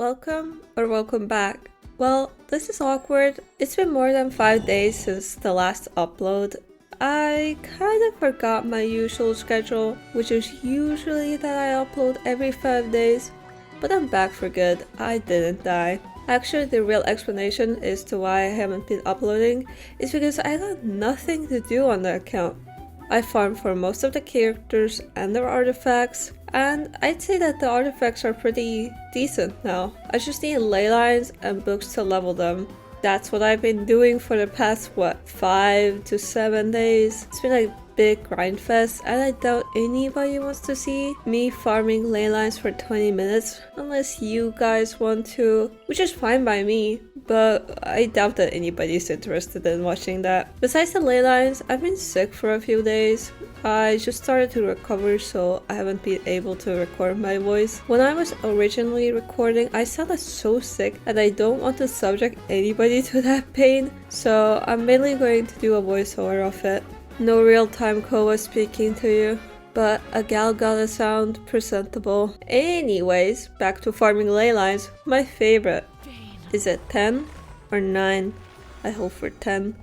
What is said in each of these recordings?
Welcome or welcome back. Well, this is awkward. It's been more than 5 days since the last upload. I kind of forgot my usual schedule, which is usually that I upload every 5 days, but I'm back for good. I didn't die. Actually, the real explanation as to why I haven't been uploading is because I got nothing to do on the account. I farmed for most of the characters and their artifacts, and I'd say that the artifacts are pretty decent now. I just need ley lines and books to level them. That's what I've been doing for the past, 5 to 7 days. It's been a big grind fest, and I doubt anybody wants to see me farming ley lines for 20 minutes unless you guys want to, which is fine by me, but I doubt that anybody's interested in watching that. Besides the ley lines, I've been sick for a few days. I just started to recover, so I haven't been able to record my voice. When I was originally recording, I sounded so sick and I don't want to subject anybody to that pain, so I'm mainly going to do a voiceover of it. No real-time Koa speaking to you, but a gal gotta sound presentable. Anyways, back to farming ley lines. My favorite. Is it 10 or 9? I hope for 10.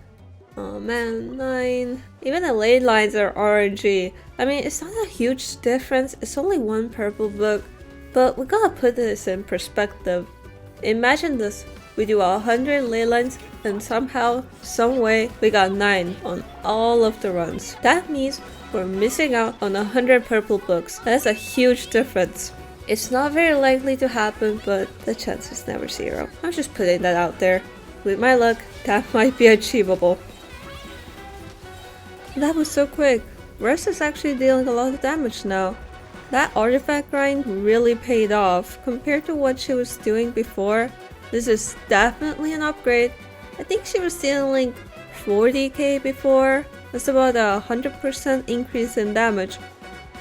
Oh man, 9. Even the ley lines are RNG. I mean, it's not a huge difference, it's only one purple book. But we gotta put this in perspective. Imagine this, we do 100 ley lines and somehow, someway, we got 9 on all of the runs. That means we're missing out on 100 purple books. That's a huge difference. It's not very likely to happen, but the chance is never 0. I'm just putting that out there. With my luck, that might be achievable. That was so quick. Rest is actually dealing a lot of damage now. That artifact grind really paid off compared to what she was doing before. This is definitely an upgrade. I think she was dealing 40k before. That's about a 100% increase in damage.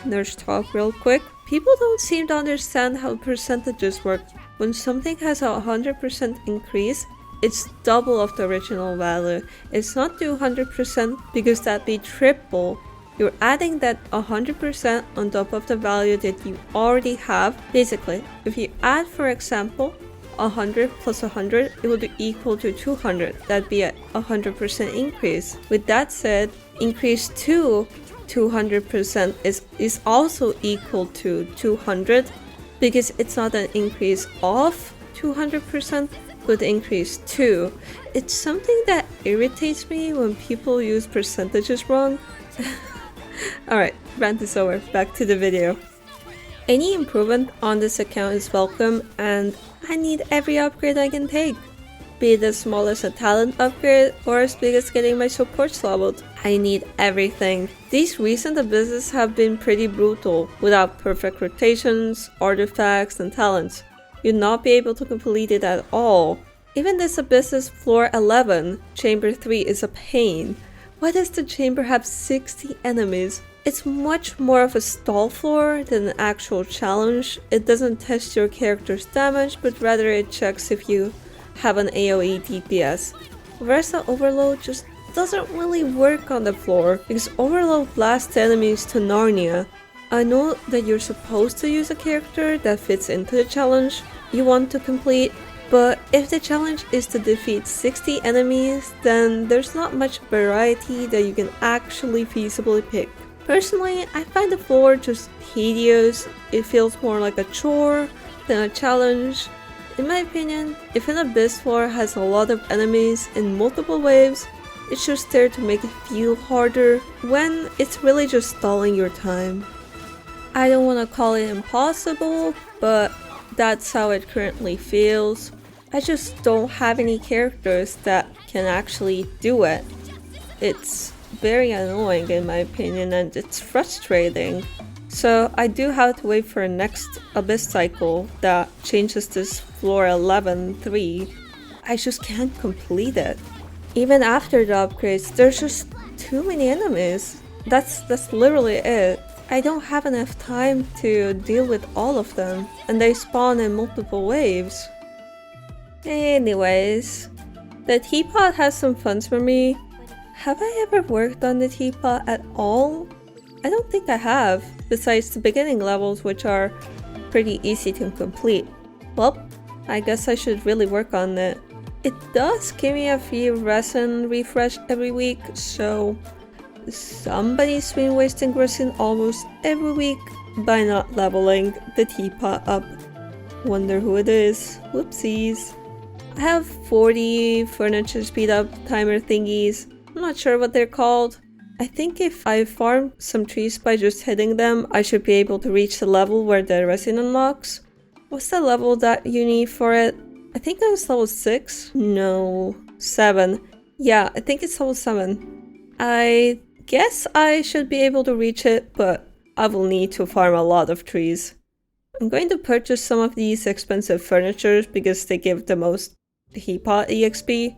Nurse talk real quick. People don't seem to understand how percentages work. When something has a 100% increase, it's double of the original value. It's not 200% because that'd be triple. You're adding that 100% on top of the value that you already have. Basically, if you add, for example, 100 plus 100, it would be equal to 200. That'd be a 100% increase. With that said, increase to 200% is also equal to 200 because it's not an increase of 200%, but increase to. It's something that irritates me when people use percentages wrong. Alright, rant is over, back to the video. Any improvement on this account is welcome, and I need every upgrade I can take. Be it as small as a talent upgrade or as big as getting my supports leveled. I need everything. These recent abysses have been pretty brutal. Without perfect rotations, artifacts, and talents, you'd not be able to complete it at all. Even this abyss's floor 11, chamber 3, is a pain. Why does the chamber have 60 enemies? It's much more of a stall floor than an actual challenge. It doesn't test your character's damage, but rather it checks if you have an AoE DPS. Versa Overload just doesn't really work on the floor because Overload blasts enemies to Narnia. I know that you're supposed to use a character that fits into the challenge you want to complete, but if the challenge is to defeat 60 enemies, then there's not much variety that you can actually feasibly pick. Personally, I find the floor just tedious. It feels more like a chore than a challenge. In my opinion, if an abyss floor has a lot of enemies in multiple waves, it's just there to make it feel harder when it's really just stalling your time. I don't want to call it impossible, but that's how it currently feels. I just don't have any characters that can actually do it. It's very annoying in my opinion, and it's frustrating. So I do have to wait for a next abyss cycle that changes this floor 11-3. I just can't complete it. Even after the upgrades, there's just too many enemies. That's literally it. I don't have enough time to deal with all of them, and they spawn in multiple waves. Anyways, the teapot has some funds for me. Have I ever worked on the teapot at all? I don't think I have, besides the beginning levels, which are pretty easy to complete. Well, I guess I should really work on it. It does give me a few resin refresh every week, so somebody's been wasting resin almost every week by not leveling the teapot up. Wonder who it is. Whoopsies. I have 40 furniture speed up timer thingies. I'm not sure what they're called. I think if I farm some trees by just hitting them, I should be able to reach the level where the resin unlocks. What's the level that you need for it? I think it was level 6? No, 7. Yeah, I think it's level 7. I guess I should be able to reach it, but I will need to farm a lot of trees. I'm going to purchase some of these expensive furniture because they give the most teapot EXP.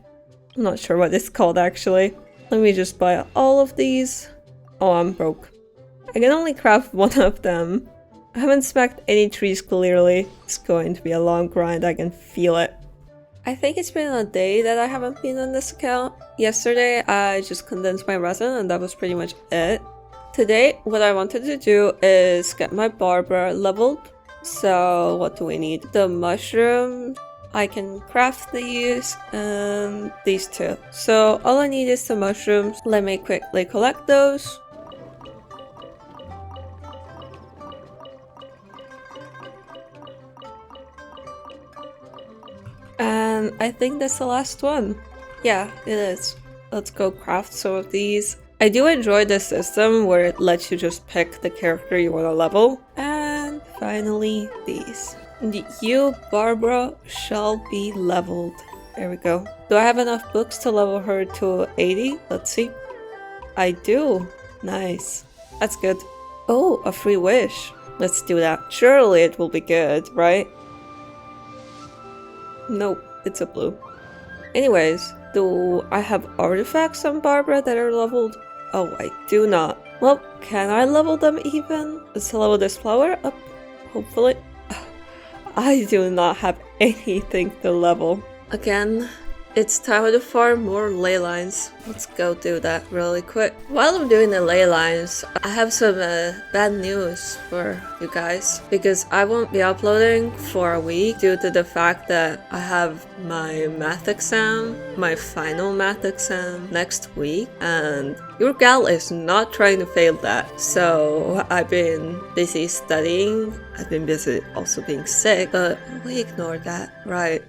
I'm not sure what it's called actually. Let me just buy all of these. Oh, I'm broke. I can only craft one of them. I haven't smacked any trees clearly. It's going to be a long grind, I can feel it. I think it's been a day that I haven't been on this account. Yesterday, I just condensed my resin and that was pretty much it. Today, what I wanted to do is get my Barbara leveled. So, what do we need? The mushroom. I can craft these and these two. So all I need is the mushrooms. Let me quickly collect those. And I think that's the last one. Yeah, it is. Let's go craft some of these. I do enjoy this system where it lets you just pick the character you want to level. And finally, these. You, Barbara, shall be leveled. There we go. Do I have enough books to level her to 80? Let's see. I do. Nice. That's good. Oh, a free wish. Let's do that. Surely it will be good, right? Nope, it's a blue. Anyways, do I have artifacts on Barbara that are leveled? Oh, I do not. Well, can I level them even? Let's level this flower up, hopefully. I do not have anything to level. Again, it's time to farm more ley lines. Let's go do that really quick. While I'm doing the ley lines, I have some bad news for you guys. Because I won't be uploading for a week due to the fact that I have my math exam, my final math exam next week. And your gal is not trying to fail that. So I've been busy studying. I've been busy also being sick, but we ignore that, right?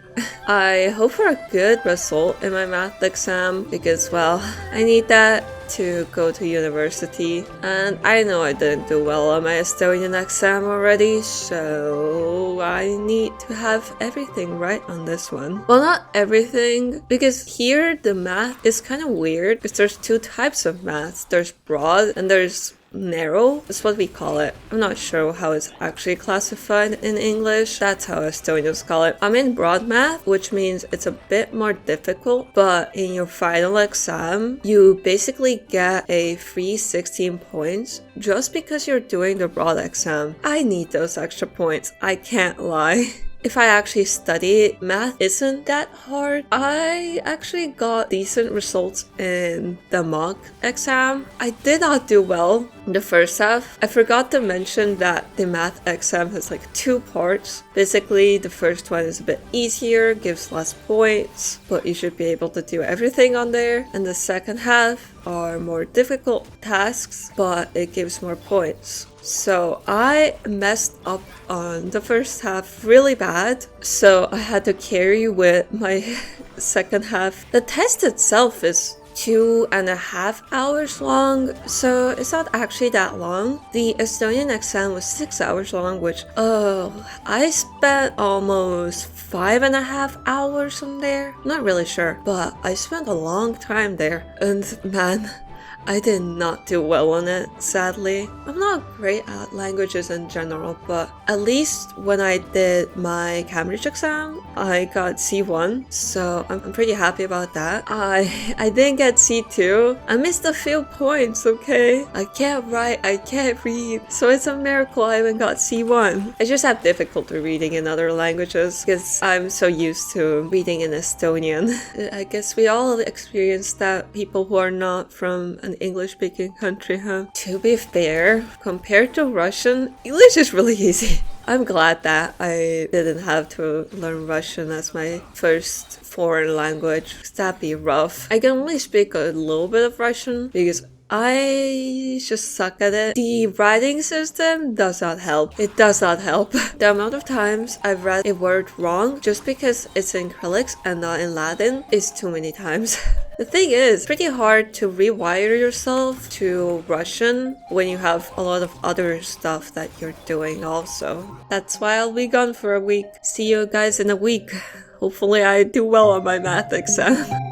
I hope for a good result in my math exam because, well, I need that to go to university. And I know I didn't do well on my Estonian exam already, so I need to have everything right on this one. Well, not everything, because here the math is kind of weird because there's two types of math. There's broad and there's narrow. That's what we call it. I'm not sure how it's actually classified in English. That's how Estonians call it. I'm in broad math, which means it's a bit more difficult, but in your final exam, you basically get a free 16 points just because you're doing the broad exam. I need those extra points. I can't lie. If I actually study, math isn't that hard. I actually got decent results in the mock exam. I did not do well in the first half. I forgot to mention that the math exam has like two parts. Basically, the first one is a bit easier, gives less points, but you should be able to do everything on there. And the second half are more difficult tasks, but it gives more points. So I messed up on the first half really bad, so I had to carry with my second half. The test itself is 2.5 hours long, so it's not actually that long. The Estonian exam was 6 hours long, which, I spent almost 5.5 hours on there. Not really sure, but I spent a long time there, and man, I did not do well on it, sadly. I'm not great at languages in general, but at least when I did my Cambridge exam, I got C1, so I'm pretty happy about that. I didn't get C2. I missed a few points, okay? I can't write, I can't read, so it's a miracle I even got C1. I just have difficulty reading in other languages because I'm so used to reading in Estonian. I guess we all experience that, people who are not from an English-speaking country, huh? To be fair, compared to Russian, English is really easy. I'm glad that I didn't have to learn Russian as my first foreign language. That'd be rough. I can only speak a little bit of Russian because I just suck at it. The writing system does not help. It does not help. The amount of times I've read a word wrong just because it's in Cyrillic and not in Latin is too many times. The thing is, it's pretty hard to rewire yourself to Russian when you have a lot of other stuff that you're doing also. That's why I'll be gone for a week. See you guys in a week. Hopefully I do well on my math exam.